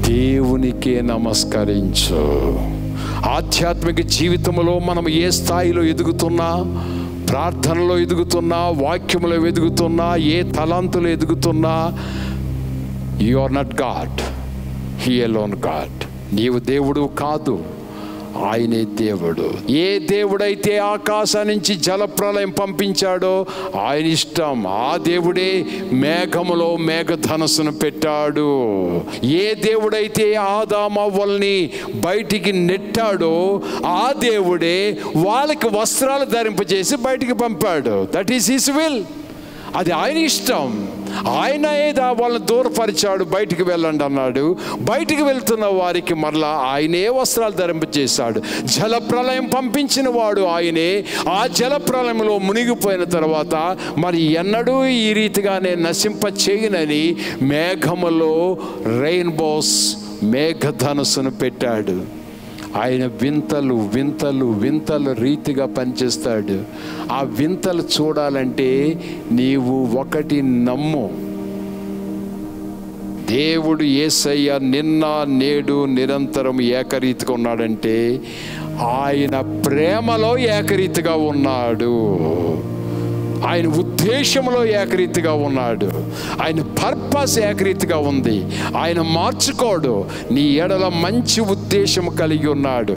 దేవునికే నమస్కరించు. ఆధ్యాత్మిక జీవితంలో మనం ఏ స్థాయిలో ఎదుగుతున్నా, ప్రార్థనలో ఎదుగుతున్నా, వాక్యములో ఎదుగుతున్నా, ఏ తలాంతులో ఎదుగుతున్నా, you are not God, he alone God. నీవు దేవుడు కాదు, ఆయనే దేవుడు. ఏ దేవుడైతే ఆకాశం నుంచి జలప్రలయం పంపించాడో ఆయన ఇష్టం. ఆ దేవుడే మేఘములో మేఘధనస్సును పెట్టాడు. ఏ దేవుడైతే ఆదామవ్వల్ని బయటికి నెట్టాడో ఆ దేవుడే వాళ్ళకి వస్త్రాలు ధరింపజేసి బయటికి పంపాడు. That is his will. అది ఆయన ఇష్టం. ఆయన ఏదా వాళ్ళని దూరపరిచాడు, బయటికి వెళ్ళండి అన్నాడు. బయటికి వెళ్తున్న వారికి మరలా ఆయనే వస్త్రాలు ధరింపజేశాడు. జలప్రలయం పంపించిన వాడు ఆయనే. ఆ జలప్రలయంలో మునిగిపోయిన తర్వాత మరి ఎన్నడూ ఈ రీతిగానే నశింప చేయనని మేఘములో రెయిన్బోస్ మేఘధనుస్సును పెట్టాడు. ఆయన వింతలు వింతలు వింతలు రీతిగా పనిచేస్తాడు. ఆ వింతలు చూడాలంటే నీవు ఒకటి నమ్ము, దేవుడు యేసయ్య నిన్న నేడు నిరంతరం ఏకరీతిగా ఉన్నాడంటే ఆయన ప్రేమలో ఏకరీతిగా ఉన్నాడు, ఆయన ఉద్దేశంలో ఏకరీతిగా ఉన్నాడు, ఆయన పర్పస్ ఏకరీతిగా ఉంది. ఆయన మార్చుకోడు. నీ ఎడల మంచి ఉద్దేశం కలిగి ఉన్నాడు.